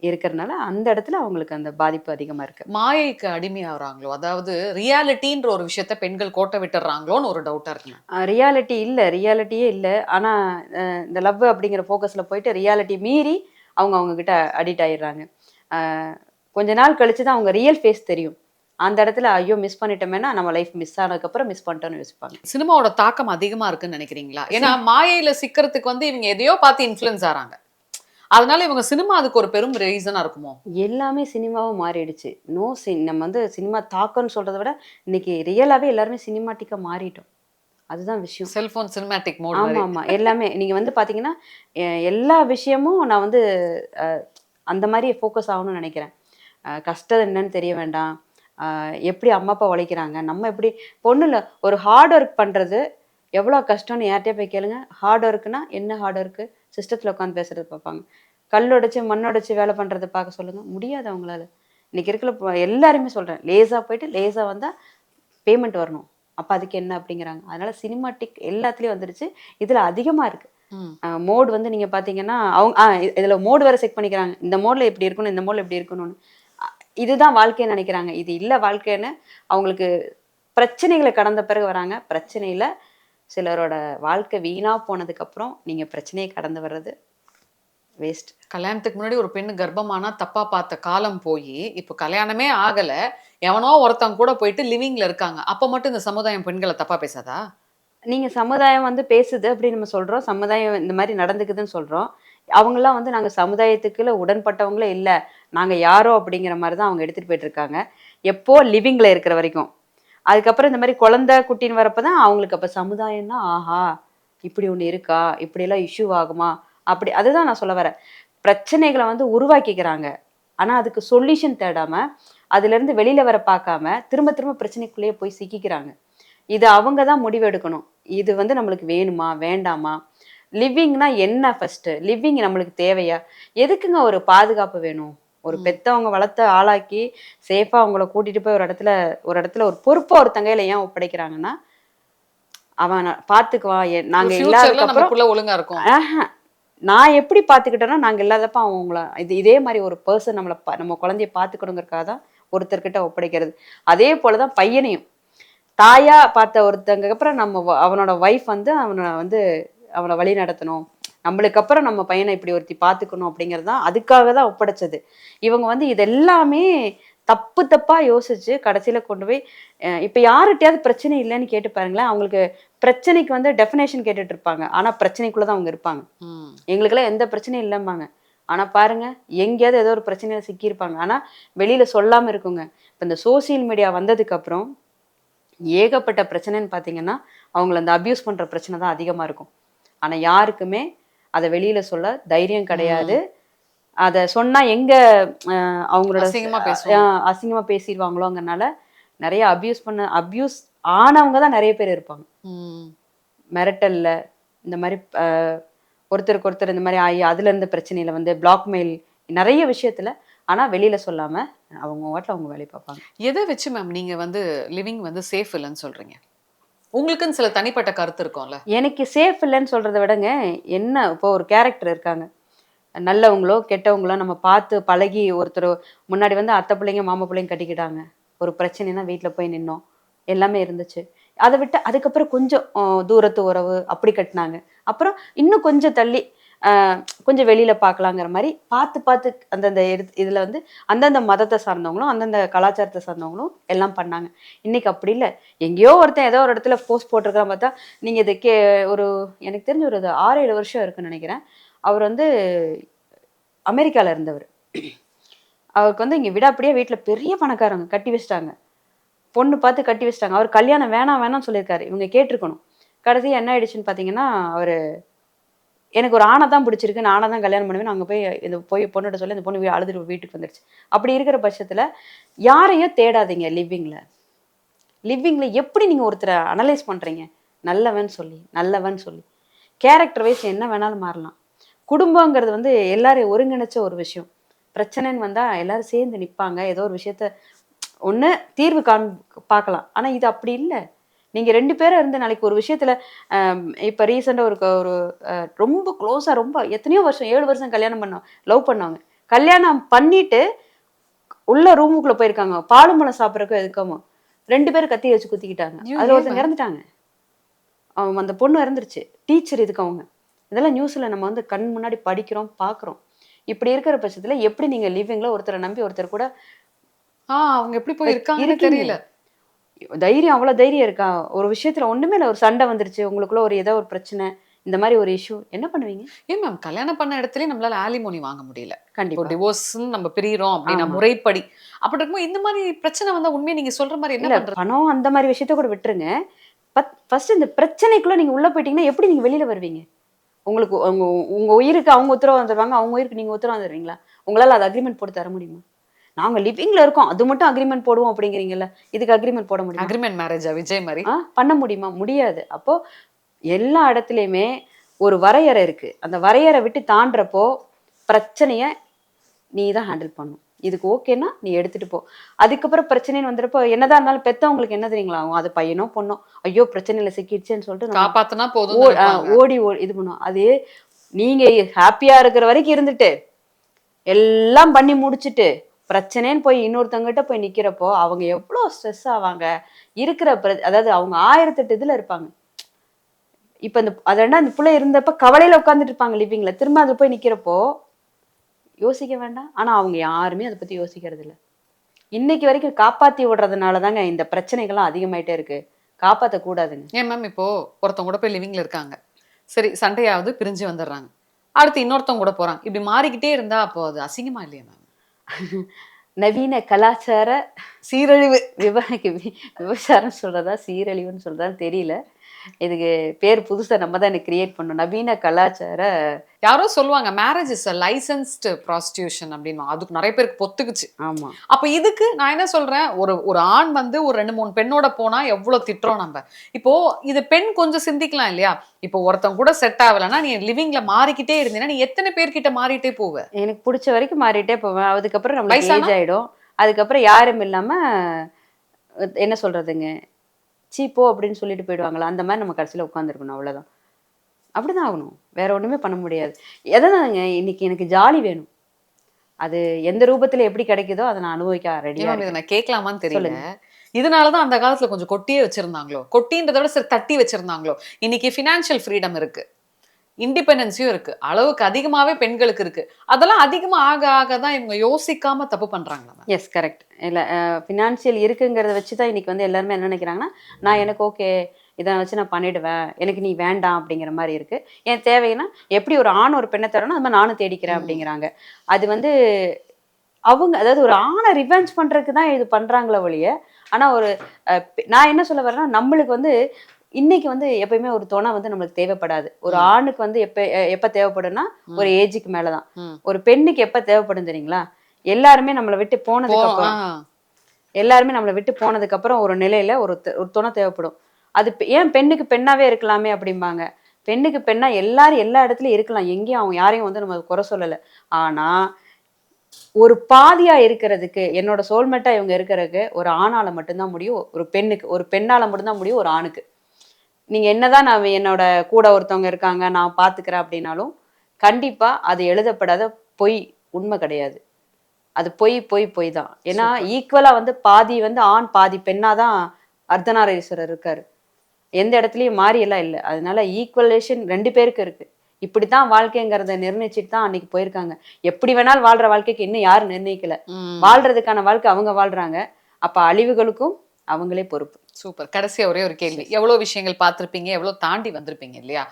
இருக்கிறனால, அந்த இடத்துல அவங்களுக்கு அந்த பாதிப்பு அதிகமா இருக்கு. மாயைக்கு அடிமையாகுறாங்களோ? அதாவது ரியாலிட்டின்ற ஒரு விஷயத்த பெண்கள் கோட்ட விட்டுர்றாங்களோன்னு ஒரு டவுட்டா இருக்குங்க. ரியாலிட்டி இல்ல. ரியாலிட்டியே இல்ல. ஆனா இந்த லவ் அப்படிங்கிற ஃபோக்கஸ்ல போயிட்டு ரியாலிட்டி மீறி அவங்க கிட்ட அடிக்ட் ஆயிடுறாங்க. அ கொஞ்ச நாள் கழிச்சு தான் அவங்க ரியல் ஃபேஸ் தெரியும். அந்த இடத்துல ஐயோ! மிஸ் பண்ணிட்டோமேன்னா, நம்ம லைஃப் மிஸ் ஆனதுக்கப்புறம் மிஸ் பண்ணிட்டோம்னு யோசிப்பாங்க. சினிமாவோட தாக்கம் அதிகமா இருக்குன்னு நினைக்கிறீங்களா? ஏன்னா மாயையில சிக்கறதுக்கு வந்து இவங்க எதையோ பார்த்து இன்ஃப்ளூயன்ஸ் ஆறாங்க. அதனால இவங்க சினிமா அதுக்கு ஒரு பெரும் ரீசனா இருக்குமோ? எல்லாமே சினிமாவா மாறிடுச்சு. நம்ம வந்து சினிமா தாக்கம்ன்னு சொல்றத விட, இன்னைக்கு ரியலாவே எல்லாருமே சினிமாட்டிக்கா மாறிட்டோம். அதுதான் விஷயம். செல்போன் சினிமேட்டிக் மோட் மாரி. ஆமாமா. எல்லாமே நீங்க வந்து பார்த்தீங்கன்னா, எல்லா விஷயமும் நான் வந்து அ அந்த மாரி ஃபோக்கஸ் ஆகணும்னு நெனைக்கிறேன். கஷ்டம் என்னன்னு தெரிய வேண்டாம். எப்படி அம்மா, அப்பா உழைக்கிறாங்க. நம்ம எப்படி ஒண்ணும் இல்ல. ஒரு ஹார்ட் ஒர்க் பண்றது எவ்வளோ கஷ்டம்னு யார்ட்டயா போய் கேளுங்க. ஹார்ட் ஒர்க்னா என்ன ஹார்ட் ஒர்க்கு? சிஸ்டத்துல உட்காந்து பேசுறது பார்ப்பாங்க. கல் உடைச்சு, மண் உடைச்சு வேலை பண்றத பார்க்க சொல்லுங்க. முடியாது அவங்களால. இன்னைக்கு இருக்கிற எல்லாருமே சொல்றேன், லேசா போயிட்டு லேசா வந்தா பேமெண்ட் வரணும், அப்ப அதுக்கு என்ன அப்படிங்கிறாங்க. அதனால சினிமாட்டிக் எல்லாத்துலயும் வந்துருச்சு. இதுல அதிகமா இருக்கு. ம். மோட் வந்து நீங்க பாத்தீங்கன்னா அவங்க இதுல மோடு வேற செக் பண்ணிக்கிறாங்க, இந்த மோட்ல இப்படி இருக்கணும், இந்த மோட்ல இப்படி இருக்கணும்னு. அ, இதுதான் வாழ்க்கைன்னு நினைக்கிறாங்க. இது இல்ல வாழ்க்கைன்னு. அவங்களுக்கு பிரச்சனைகளை கடந்த பிறகு வராங்க. பிரச்சனையில சிலரோட வாழ்க்கை வீணா போனதுக்கு அப்புறம் நீங்க பிரச்சனையை கடந்து வர்றது வேஸ்ட். கல்யாணத்துக்கு முன்னாடி ஒரு பெண்ணு கர்ப்பமானா தப்பா பார்த்த காலம் போய் இப்போ கல்யாணமே ஆகல, எவனோ ஒருத்தன் கூட போயிட்டு லிவிங்ல இருக்காங்க. அப்ப மட்டும் இந்த சமுதாயம் பெண்களை தப்பா பேசாதா? நீங்க சமுதாயம் வந்து பேசுது அப்படின்னு நம்ம சொல்றோம். சமுதாயம் இந்த மாதிரி நடந்துக்குதுன்னு சொல்றோம். அவங்கலாம் வந்து நாங்க சமுதாயத்துக்குள்ள உடன்பட்டவங்களே இல்ல. நாங்க யாரோ அப்படிங்கிற மாரி தான் அவங்க எடுத்துட்டு போயிட்டு இருக்காங்க. எப்போ லிவிங்ல இருக்கிற வரைக்கும். அதுக்கப்புறம் இந்த மாரி குழந்தை, குட்டின்னு வரப்ப தான் அவங்களுக்கு அப்ப சமுதாயம்னா, ஆஹா! இப்படி ஒண்ணு இருக்கா? இப்படியெல்லாம் இஷ்யூ ஆகுமா? அப்படி அதுதான் நான் சொல்ல வரேன். பிரச்சனைகள வந்து உருவாக்கிக்கிறாங்க. ஆனா அதுக்கு சொல்யூஷன் தேடாம, அதுலருந்து வெளில வர பார்க்காம, திரும்ப திரும்ப பிரச்சனைக்குள்ளேயே போய் சிக்கிக்கிறாங்க. இது அவங்க தான் முடிவெடுக்கணும். இது வந்து நம்மளுக்கு வேணுமா? வேண்டாமா? லிவிங்னா என்ன ஃபர்ஸ்ட்டு? லிவிங் நம்மளுக்கு தேவையா? எதுக்குங்க ஒரு பாதுகாப்பு வேணும்? ஒரு ம். பெத்தவங்க வளர்த்து ஆளாக்கி, சேஃபா அவங்கள கூட்டிட்டு போய் ஒரு இடத்துல ஒரு பொறுப்பா ஒருத்தங்க கையில ஏன் ஒப்படைக்கிறாங்கன்னா, அவன் பார்த்துக்குவான். ஒரு நாங்க ஃபியூச்சர்ல நம்ம இல்லாததுக்கப்புறம் புள்ள ஒழுங்கா இருக்கும். ஆஹ. நான் எப்படி பார்த்துக்கிட்டேனோ, நாங்க இல்லாதப்ப அவன் உங்கள இதே மாரி ஒரு பெர்சன் நம்ம குழந்தைய பார்த்துக்கணுங்கிறதுக்காக தான் ஒருத்தர்கிட்ட ஒப்படைக்கிறது. அதே போல தான் பையனையும். தாயா பார்த்த ஒருத்தங்க அப்புறம் அவனோட வைஃப் வந்து அவன வழி நடத்தணும். நம்மளுக்கு அப்புறம் நம்ம பையனை இப்படி ஒருத்தி பார்த்துக்கணும் அப்படிங்கிறது தான் அதுக்காக தான் ஒப்படைச்சது. இவங்க வந்து இது எல்லாமே தப்பு தப்பா யோசிச்சு கடைசியில கொண்டு போய் இப்ப யார்கிட்டயாவது பிரச்சனை இல்லைன்னு கேட்டு பாருங்களேன். அவங்களுக்கு பிரச்சனைக்கு வந்து டெஃபினேஷன் கேட்டுட்டு இருப்பாங்க. ஆனா பிரச்சனைக்குள்ள தான் அவங்க இருப்பாங்க. ம். எங்களுக்கெல்லாம் எந்த பிரச்சனையும் இல்லம்பாங்க. ஆனா பாருங்க, எங்கேயாவது ஏதோ ஒரு பிரச்சனையில சிக்கியிருப்பாங்க. ஆனா வெளியில சொல்லாம இருக்குங்க. இப்ப இந்த சோசியல் மீடியா வந்ததுக்கு அப்புறம் ஏகப்பட்ட பிரச்சனைன்னு பார்த்தீங்கன்னா, அவங்கள அந்த அபியூஸ் பண்ற பிரச்சனை தான் அதிகமா இருக்கும். ஆனா யாருக்குமே அத வெளியில சொல்ல தைரியம் கிடையாது. ம். அத சொன்னா எங்க அ அவங்களோட அசிங்கமா அ பேசுவாங்க. அசிங்கமா பேசிருவாங்களோங்கறனால, நெறைய அபியூஸ் ஆனவங்க தான் நெறைய பேர் இருப்பாங்க. ம். மிரட்டல்ல, இந்த மாரி ஒருத்தருக்கு ஒருத்தர் இந்த மாரி ஆயி, அதுலருந்து பிரச்சனையில வந்து பிளாக்மெயில் நெறைய விஷயத்துல. ஆனா வெளியில சொல்லாம, அவங்க பாட்டுல அவங்க வேலைய பார்ப்பாங்க. எத வச்சு மேம் நீங்க வந்து லிவிங் வந்து சேஃப் இல்லன்னு சொல்றீங்க? உங்களுக்குன்னு சில தனிப்பட்ட கருத்து இருக்கும்ல. எனக்கு சேஃப் இல்லன்னு சொல்றத விடங்க, என்ன இப்போ ஒரு கேரக்டர் இருக்காங்க. நல்லவங்களோ, கெட்டவங்களோ நம்ம பார்த்து பழகி ஒருத்தர் முன்னாடி வந்து அத்தை பிள்ளைங்க, மாமா பிள்ளைங்க கட்டிக்கிட்டாங்க. ஒரு பிரச்சனைன்னா வீட்ல போய் நின்னோம். எல்லாமே இருந்துச்சு. அத விட்டு அதுக்கப்புறம் கொஞ்சம் தூரத்து உறவு அப்படி கட்டுனாங்க. அப்புறம் இன்னும் கொஞ்சம் தள்ளி அ கொஞ்சம் வெளியில பார்க்கலாங்கிற மாரி பார்த்து பார்த்து அந்தந்த இதுல வந்து அந்தந்த மதத்த சார்ந்தவங்களும், அந்தந்த கலாச்சாரத்த சார்ந்தவங்களும் எல்லாம் பண்ணாங்க. இன்னைக்கு அப்படி இல்ல. எங்கேயோ ஒருத்தன் ஏதோ ஒரு இடத்துல போஸ்ட் போட்டிருக்கான் பார்த்தா, நீங்க இது ஒரு எனக்கு தெரிஞ்சு ஒரு 6, 7 வருஷம் இருக்குன்னு நெனைக்கிறேன். அவர் வந்து அமெரிக்கால இருந்தவரு. அவருக்கு வந்து இங்க விடாப்பிடியா வீட்ல பெரிய பணக்காரங்க. கட்டி வச்சுட்டாங்க. பொண்ணு பார்த்து கட்டி வச்சுட்டாங்க. அவர் கல்யாணம் வேணாம் வேணாம்னு சொல்லியிருக்காரு. இவங்க கேட்டுருக்கணும். கடைசியா என்ன ஆயிடுச்சுன்னு பார்த்தீங்கன்னா, அவரு எனக்கு ஒரு ஆண தான் பிடிச்சிருக்கு. நான் ஆண தான் கல்யாணம் பண்ணுவேன்னு அங்க போய் பொண்ணுட்ட சொல்லி அந்த பொண்ணு அழுதுட்டு வீட்டுக்கு வந்துருச்சு. அப்படி இருக்கிற பட்சத்துல யாரையும் தேடாதீங்க லிவிங்ல. லிவிங்ல எப்படி நீங்க ஒருத்தர அனலைஸ் பண்றீங்க? நல்லவன் சொல்லி, நல்லவன் சொல்லி. கேரக்டர் வைஸ் என்ன வேணாலும் மாறலாம். குடும்பங்கிறது வந்து எல்லாரையும் ஒருங்கிணைச்ச ஒரு விஷயம். பிரச்சனைன்னு வந்தா எல்லாரும் சேர்ந்து நிப்பாங்க. ஏதோ ஒரு விஷயத்த ஒண்ணு தீர்வு பார்க்கலாம். ஆனா இது அப்படி இல்ல. நீங்க 2 பேரும் இருந்து நாளைக்கு ஒரு விஷயத்துல இப்ப ரீசென்ட்டா ஒரு ஒரு ரொம்ப க்ளோஸா ரொம்ப எத்தனையோ வருஷம் 7 வருஷம் கல்யாணம் லவ் பண்ணவங்க. கல்யாணம் பண்ணிட்டு உள்ள ரூமுக்குள்ள போயிருக்காங்க. பாலும் பழம் சாப்பிடறதுக்கோ எதுக்காமோ 2 பேரும் கத்திய வச்சு குத்திக்கிட்டாங்க. ஐயோ! அதுல ஏன் ஒருத்தங்க மேம்? இறந்துட்டாங்க. அந்த பொண்ணு இறந்துருச்சு. டீச்சர் இதுக்கு அவங்க. இதெல்லாம் நியூஸ்ல நம்ம வந்து கண் முன்னாடி படிக்கிறோம், பார்க்குறோம். இப்படி இருக்கிற பட்சத்துல எப்படி நீங்க லிவிங்ல ஒருத்தர நம்பி ஒருத்தர் கூட அவங்க எப்படி போய் இருக்காங்கன்னு இருக்கீங்க? தெரியல. தைரியம் அவ்வளோ தைரியம் இருக்கா? ஒரு விஷயத்துல ஒண்ணுமே இல்ல. ஒரு சண்டை வந்துருச்சு. உங்களுக்குள்ள ஏதோ ஒரு பிரச்சனை. இந்த மாரி ஒரு இஷ்யூ. என்ன பண்ணுவீங்க? ஏன் மேம் கல்யாணம் பண்ண இடத்துலயே நம்மளால ஆலிமோனி வாங்க முடியல. இப்போ கண்டிப்பா. டிவோர்ஸ்ன்னு நம்ம பிரியிறோம் அப்படின்னா ஆமா. முறைப்படி. அப்படி இருக்கும்போது இந்த மாரி பிரச்சனை வந்தா உண்மையா நீங்க சொல்ற மாரி என்ன இல்ல பண்றது? பணம் அந்த மாரி விஷயத்த கூட விட்டுருங்க. ஃபர்ஸ்ட் இந்த பிரச்சனைக்குள்ள நீங்க உள்ள போயிட்டீங்கன்னா, எப்படி நீங்க வெளியில வருவீங்க? உங்களுக்கு உங்க உங்க உயிருக்கு அவங்க உத்தரவாதம் தருவாங்க. அவங்க உயிருக்கு நீங்க உத்தரவாதம் தருவீங்களா? உங்களால அது அக்ரீமெண்ட் போட்டு தர முடியுமா? நாங்க லிவிங்ல இருக்கோம். அது மட்டும் அக்ரீமெண்ட் போடுவோம் அப்படிங்கிறீங்கல்ல. இதுக்கு அக்ரீமெண்ட் போட முடியுமா? அக்ரிமெண்ட் மேரேஜா விஜய் மாரி? பண்ண முடியுமா? முடியாது. அப்போ எல்லா இடத்துலயுமே ஒரு வரையறை இருக்கு. அந்த வரையறை விட்டு தாண்டுறப்போ, பிரச்சனைய நீ தான் ஹேண்டில் பண்ணணும். இதுக்கு ஓகேன்னா நீ எடுத்துட்டு போ. அதுக்கப்புறம் பிரச்சனைன்னு வந்துருப்போ என்னதான் இருந்தாலும் பெத்தவங்களுக்கு என்ன தெரியுங்களா ஆகும், அது பையனோ பொண்ணோ, ஐயோ பிரச்சனையில சிக்கிடுச்சேன்னு சொல்லிட்டு நம்ம காப்பாத்துனா போதும் ஓடி இது பண்ணுவோம். அது நீங்க ஹாப்பியா இருக்கிற வரைக்கும் இருந்துட்டு எல்லாம் பண்ணி முடிச்சுட்டு பிரச்சனைன்னு போய் இன்னொருத்தவங்கிட்ட போய் நிக்கிறப்போ அவங்க எவ்வளவு ஸ்ட்ரெஸ் ஆவாங்க. இருக்கிற அதாவது அவங்க 1008 இதுல இருப்பாங்க. இப்ப இந்த அதெல்லாம் அந்த பிள்ளை இருந்தப்ப கவலையில உட்காந்துட்டு இருப்பாங்க லிவிங்ல. திரும்ப அது போய் நிக்கிறப்போ யோசிக்க வேண்டாம். ஆனா அவங்க யாருமே அதை பத்தி யோசிக்கிறது இல்ல. இன்னைக்கு வரைக்கும் காப்பாத்தி விடுறதுனால தாங்க இந்த பிரச்சனைகள்லாம் அதிகமாயிட்டே இருக்கு. காப்பாத்த கூடாதுங்க. ஏன் மேம் இப்போ ஒருத்தவங்க கூட போய் லிவிங்ல இருக்காங்க, சரி சண்டையாவது பிரிஞ்சு வந்துடுறாங்க, அடுத்து இன்னொருத்தவங்க கூட போறாங்க, இப்படி மாறிக்கிட்டே இருந்தா அப்போ அது அசிங்கமா இல்லையா மேம்? நவீன கலாச்சார சீரழிவு. விபச்சாரம் சொல்றதா சீரழிவுன்னு சொல்றதான்னு தெரியல. இதுக்கு பேர் புதுசா நம்ம தான் எனக்கு கிரியேட் பண்ணோம். நவீன கலாச்சார யாரோ சொல்லுவாங்க marriage is a licensed prostitution அப்படின்னு. அதுக்கு நிறைய பேருக்கு பொத்துக்குச்சு. ஆமா. அப்ப இதுக்கு நான் என்ன சொல்றேன், ஒரு ஆண் வந்து ஒரு 2-3 பெண்ணோட போனா எவ்வளவு திட்டுறோம் நம்ம. இப்போ இது பெண் கொஞ்சம் சிந்திக்கலாம் இல்லையா? இப்போ ஒருத்தன் கூட செட் ஆகலன்னா நீ லிவிங்ல மாறிக்கிட்டே இருந்தீங்கன்னா நீ எத்தனை பேர்கிட்ட மாறிட்டே போவ? எனக்கு பிடிச்ச வரைக்கும் மாறிட்டே போவேன். அதுக்கப்புறம் நம்மளுக்கு வயசானா? ஏஜ் ஆயிடும். அதுக்கப்புறம் யாரும் இல்லாம என்ன சொல்றதுங்க, சீப்போ அப்படின்னு சொல்லிட்டு போயிடுவாங்களா, அந்த மாதிரி நம்ம கடைசியில உட்காந்துருக்கணும். அவ்வளவுதான். அப்படிதான் ஆகணும். வேற ஒண்ணுமே பண்ண முடியாது. எதனாலங்க இன்னைக்கு எனக்கு ஜாலி வேணும். அது எந்த ரூபத்துல எப்படி கிடைக்குதோ அதை நான் அனுபவிக்க ரெடியா இதை இருக்கேன். நான் கேட்கலாமான்னு தெரியல. சொல்லுங்க. இதனாலதான் அந்த காலத்துல கொஞ்சம் கொட்டியே வச்சிருந்தாங்களோ, கொட்டின்றத விட சரி தட்டி வச்சிருந்தாங்களோ. இன்னைக்கு ஃபினான்ஷியல் ஃப்ரீடம் இருக்கு, இண்டிபெண்டன்ஸியும் இருக்கு, அளவுக்கு அதிகமாவே பெண்களுக்கு இருக்கு. அதெல்லாம் அதிகமா ஆக ஆக தான் இவங்க யோசிக்காம தப்பு பண்றாங்களா? S, correct. இல்ல ஃபினான்ஷியல் இருக்குங்கிறத வச்சு தான் இன்னைக்கு வந்து எல்லாருமே என்ன நினைக்கிறாங்கன்னா, நான் எனக்கு ஓகே இதை வச்சு நான் பண்ணிடுவேன், எனக்கு நீ வேண்டாம் அப்படிங்கிற மாதிரி இருக்கு. என் தேவைன்னா எப்படி ஒரு ஆண் ஒரு பெண்ணை தரணும் அது மாதிரி நானும் தேடிக்கிறேன் அப்படிங்கிறாங்க. அது வந்து அவங்க அதாவது ஒரு ஆணை ரிவெஞ்ச் பண்றதுக்கு தான் இது பண்றாங்களே ஒழிய, ஆனா ஒரு நான் என்ன சொல்ல வரேன்னா நம்மளுக்கு வந்து இன்னைக்கு வந்து எப்பயுமே ஒரு துணை வந்து நம்மளுக்கு தேவைப்படாது. ஒரு ஆணுக்கு வந்து எப்ப தேவைப்படும்னா ஒரு ஏஜுக்கு மேலதான். ஒரு பெண்ணுக்கு எப்ப தேவைப்படும் தெரியுங்களா? எல்லாருமே நம்மளை விட்டு போனதுக்கு அப்புறம். எல்லாருமே நம்மளை விட்டு போனதுக்கு அப்புறம் ஒரு நிலையில ஒரு துணை தேவைப்படும். அது ஏன் பெண்ணுக்கு பெண்ணாவே இருக்கலாமே அப்படிம்பாங்க. பெண்ணுக்கு பெண்ணா எல்லாரும் எல்லா இடத்துலயும் இருக்கலாம், எங்கேயும் அவங்க யாரையும் வந்து நம்ம குறை சொல்லலை. ஆனா ஒரு பாதியா இருக்கிறதுக்கு, என்னோட சோல்மேட்டா இவங்க இருக்கிறதுக்கு ஒரு ஆணால மட்டும்தான் முடியும், ஒரு பெண்ணுக்கு. ஒரு பெண்ணால மட்டும்தான் முடியும் ஒரு ஆணுக்கு. நீங்க என்னதான் நான் என்னோட கூட ஒருத்தவங்க இருக்காங்க நான் பாத்துக்கிறேன் அப்படின்னாலும் கண்டிப்பா அது எழுதப்படாத பொய், உண்மை கிடையாது. அது பொய் தான். ஏன்னா ஈக்குவலா வந்து பாதி வந்து ஆண் பாதி பெண்ணாதான் அர்த்தநாரீஸ்வரர் இருக்காரு. எந்த இடத்துலயும் மாறி எல்லாம் இல்லை. அதனால ஈக்குவலேஷன் 2 பேருக்கு இருக்கு. இப்படித்தான் வாழ்க்கைங்கிறத நிர்ணயிச்சுட்டு தான் அன்னைக்கு போயிருக்காங்க. எப்படி வேணாலும் வாழ்ற வாழ்க்கைக்கு இன்னும் யாரும் நிர்ணயிக்கல. வாழ்றதுக்கான வாழ்க்கை அவங்க வாழ்றாங்க. அப்ப அழிவுகளுக்கும் அவங்களே பொறுப்பு. சூப்பர். கடைசியா ஒரே ஒரு கேள்வி. எவ்வளவு விஷயங்கள் பார்த்திருப்பீங்க, எவ்வளவு தாண்டி வந்திருப்பீங்க இல்லையா?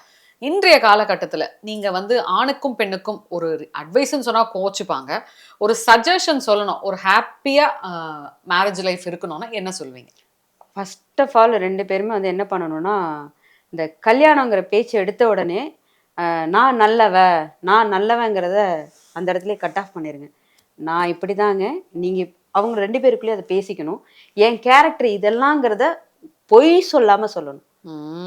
இன்றைய காலகட்டத்துல நீங்க வந்து ஆணுக்கும் பெண்ணுக்கும் ஒரு அட்வைஸ்ன்னு சொன்னா கோச்சுப்பாங்க, ஒரு சஜஷன் சொல்லணும், ஒரு ஹாப்பியா மேரேஜ் லைஃப் இருக்கணும்னா என்ன சொல்வீங்க? ஃபர்ஸ்ட் ஆஃப் ஆல் 2 பேருமே வந்து என்ன பண்ணணும்னா, இந்த கல்யாணங்கிற பேச்சு எடுத்த உடனே நான் நல்லவங்கிறத அந்த இடத்துல கட் ஆஃப் பண்ணிருங்க. நான் இப்படிதாங்க, நீங்க அவங்க 2 பேருக்குள்ளேயே அதை பேசிக்கணும். என் கேரக்டர் இதெல்லாங்கிறத பொய் சொல்லாம சொல்லணும்.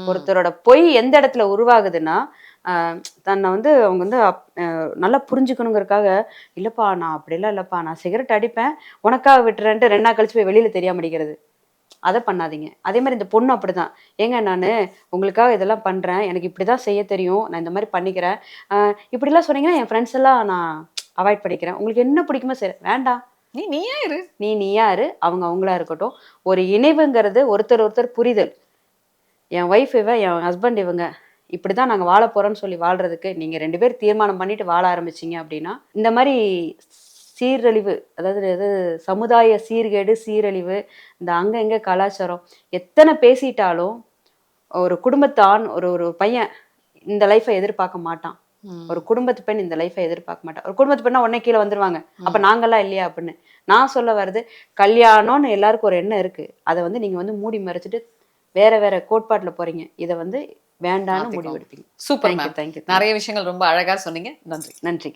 ஒருத்தரோட பொய் எந்த இடத்துல உருவாகுதுன்னா, தன்னை வந்து அவங்க வந்து நல்லா புரிஞ்சுக்கணுங்கிறதுக்காக, இல்லப்பா நான் அப்படிலாம் இல்லப்பா, நான் சிகரெட் அடிப்பேன் உனக்காக விட்டுறேன்ட்டு 2 நாள் கழிச்சு போய் வெளியில தெரியாம அடிக்கிறது. அதை பண்ணாதீங்க. அதே மாதிரி இந்த பொண்ணு அப்படிதான். ஏங்க நான் உங்களுக்காக இதெல்லாம் பண்றேன், எனக்கு இப்படிதான் செய்ய தெரியும், நான் இந்த மாதிரி பண்ணிக்கிறேன், இப்படிலாம் சொன்னீங்கன்னா என் ஃப்ரெண்ட்ஸ் எல்லாம் நான் அவாய்ட் பண்ணிக்கிறேன், உங்களுக்கு என்ன பிடிக்குமோ சரி வேண்டாம், நீயா இரு, அவங்க அவங்களா இருக்கட்டும். ஒரு இணைவுங்கிறது ஒருத்தர் புரிதல். என் ஒய்ஃப் இவ, என் ஹஸ்பண்ட் இவங்க, இப்படிதான் நாங்க வாழ போறோம்னு சொல்லி வாழ்றதுக்கு நீங்க 2 பேர் தீர்மானம் பண்ணிட்டு வாழ ஆரம்பிச்சீங்க அப்படின்னா இந்த மாதிரி சீரழிவு, அதாவது சமுதாய சீர்கேடு சீரழிவு, இந்த அங்க எங்க கலாச்சாரம் எத்தனை பேசிட்டாலும் ஒரு குடும்பத்தான் ஒரு பையன் இந்த லைஃபை எதிர்பார்க்க மாட்டான். ஒரு குடும்பத்து பெண் இந்த லைஃபை எதிர்பார்க்க மாட்டான். ஒரு குடும்பத்து பெண்ணா உடனே கீழே வந்துருவாங்க, அப்ப நாங்கெல்லாம் இல்லையா அப்படின்னு. நான் சொல்ல வருது, கல்யாணம்னு எல்லாருக்கும் ஒரு எண்ணம் இருக்கு, அதை வந்து நீங்க வந்து மூடி மறைச்சிட்டு வேற கோட்பாட்டுல போறீங்க. இதை வந்து வேண்டான்னு முடிவெடுப்பீங்க. சூப்பர். தேங்க்யூ. நிறைய விஷயங்கள் ரொம்ப அழகா சொன்னீங்க. நன்றி.